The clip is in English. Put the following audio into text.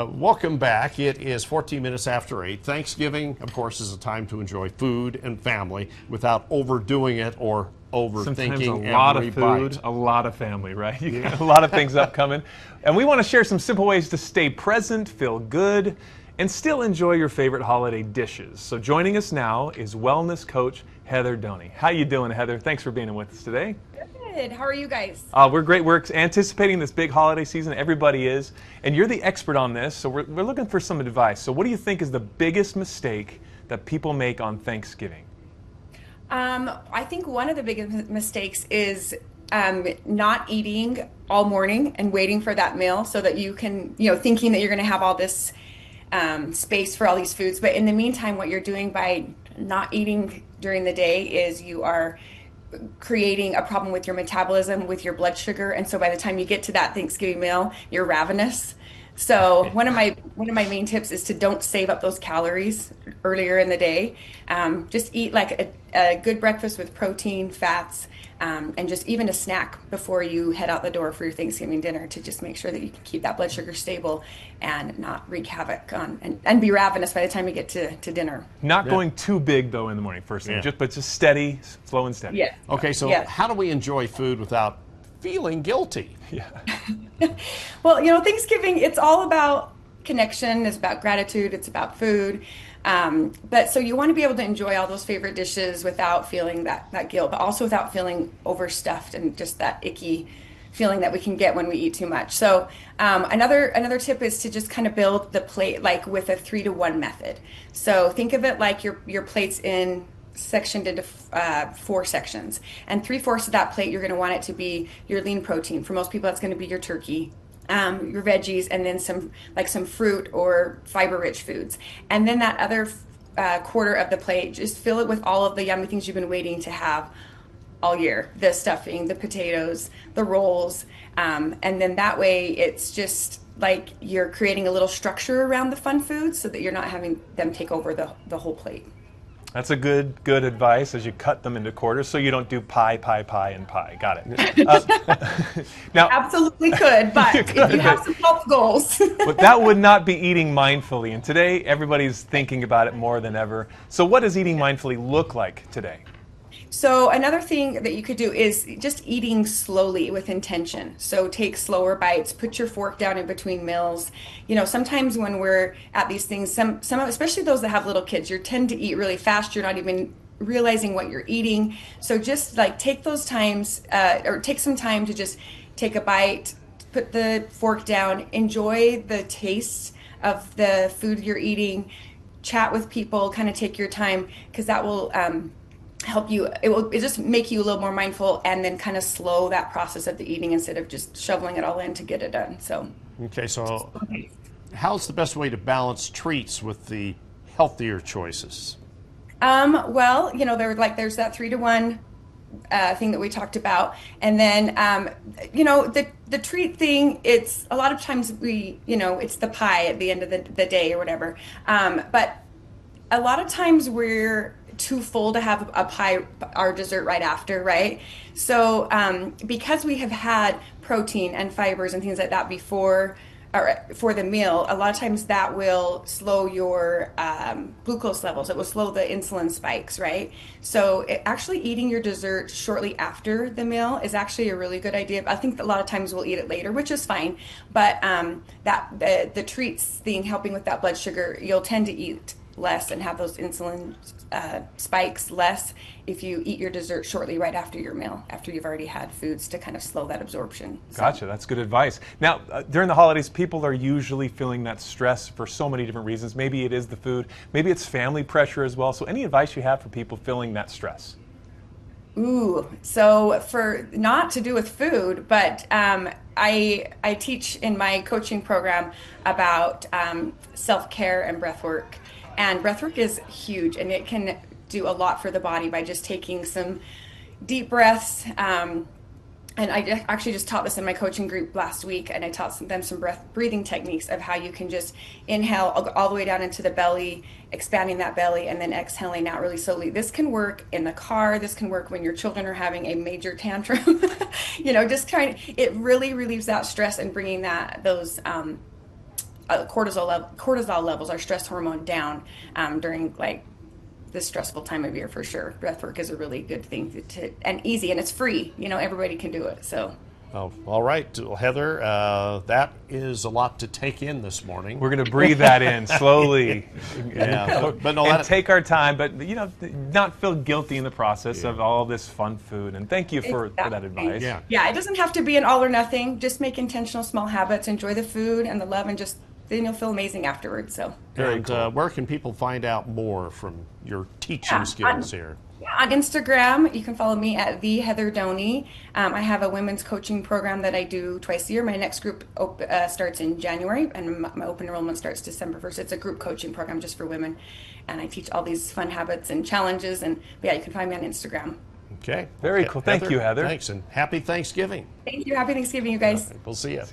Welcome back. It is 14 minutes after 8. Thanksgiving, of course, is a time to enjoy food and family without overdoing it or overthinking. Sometimes a lot of food, bite. a lot of family, right? You got a lot of things upcoming. And we want to share some simple ways to stay present, feel good, and still enjoy your favorite holiday dishes. So joining us now is wellness coach Heather Doney. How you doing, Heather? Thanks for being with us today. Good. How are you guys? We're great. We're anticipating this big holiday season. Everybody is. And you're the expert on this, so we're looking for some advice. So what do you think is the biggest mistake that people make on Thanksgiving? I think one of the biggest mistakes is not eating all morning and waiting for that meal so that you can, thinking that you're going to have all this space for all these foods. But in the meantime, what you're doing by not eating during the day is you are creating a problem with your metabolism, with your blood sugar. And so by the time you get to that Thanksgiving meal, you're ravenous. So one of my main tips is to don't save up those calories earlier in the day. Just eat like a good breakfast with protein, fats, and just even a snack before you head out the door for your Thanksgiving dinner to just make sure that you can keep that blood sugar stable and not wreak havoc and be ravenous by the time you get to dinner. Not going too big though in the morning first thing, but just steady, slow and steady. Yeah. Okay, so how do we enjoy food without feeling guilty? Yeah. Well, Thanksgiving, it's all about connection, it's about gratitude, it's about food. But so you want to be able to enjoy all those favorite dishes without feeling that guilt, but also without feeling overstuffed and just that icky feeling that we can get when we eat too much. So another tip is to just kind of build the plate like with a 3-to-1 method. So think of it like your plate's sectioned into 4 sections, and 3/4 of that plate you're going to want it to be your lean protein. For most people, that's going to be your turkey, your veggies, and then some fruit or fiber-rich foods. And then that other quarter of the plate, just fill it with all of the yummy things you've been waiting to have all year: the stuffing, the potatoes, the rolls, and then that way it's just like you're creating a little structure around the fun foods so that you're not having them take over the whole plate. That's a good advice as you cut them into quarters so you don't do pie, and pie. Got it. Now, absolutely could, but if you have some health goals. But that would not be eating mindfully. And today, everybody's thinking about it more than ever. So what does eating mindfully look like today? So another thing that you could do is just eating slowly with intention. So take slower bites, put your fork down in between meals. Sometimes when we're at these things, some especially those that have little kids, you tend to eat really fast. You're not even realizing what you're eating. So just like take those times or take some time to just take a bite, put the fork down, enjoy the taste of the food you're eating, chat with people, kind of take your time, because that will help you. It just make you a little more mindful and then kind of slow that process of the eating instead of just shoveling it all in to get it done. So okay, so how's the best way to balance treats with the healthier choices? Well, there's that 3-to-1 thing that we talked about, and then the treat thing, it's a lot of times it's the pie at the end of the day or whatever, but a lot of times we're too full to have a pie, our dessert right after, right? So because we have had protein and fibers and things like that before or for the meal, a lot of times that will slow your glucose levels. It will slow the insulin spikes, right? So actually eating your dessert shortly after the meal is actually a really good idea. I think a lot of times we'll eat it later, which is fine, but the treats thing, helping with that blood sugar, you'll tend to eat less and have those insulin spikes less if you eat your dessert shortly right after your meal, after you've already had foods to kind of slow that absorption. Gotcha. That's good advice. Now, during the holidays, people are usually feeling that stress for so many different reasons. Maybe it is the food. Maybe it's family pressure as well. So any advice you have for people feeling that stress? So for not to do with food, but I teach in my coaching program about self-care and breath work. And breathwork is huge, and it can do a lot for the body by just taking some deep breaths. And I actually just taught this in my coaching group last week, and I taught them some breathing techniques of how you can just inhale all the way down into the belly, expanding that belly, and then exhaling out really slowly. This can work in the car. This can work when your children are having a major tantrum. It really relieves that stress and bringing those cortisol levels, our stress hormone, down during like this stressful time of year for sure. Breath work is a really good thing and easy, and it's free. Everybody can do it. So. Oh, all right, well, Heather, that is a lot to take in this morning. We're going to breathe that in slowly. Yeah, but no, and take our time, but not feel guilty in the process of all this fun food. And thank you for that advice. Yeah, it doesn't have to be an all or nothing. Just make intentional small habits, enjoy the food and the love, and then you'll feel amazing afterwards. So. Very cool. Where can people find out more from your teaching skills here? On Instagram, you can follow me at the Heather Doney. I have a women's coaching program that I do twice a year. My next group starts in January, and my open enrollment starts December 1st. It's a group coaching program just for women, and I teach all these fun habits and challenges. And you can find me on Instagram. Okay. Very cool. Thank you, Heather. Thanks, and happy Thanksgiving. Thank you. Happy Thanksgiving, you guys. We'll see you.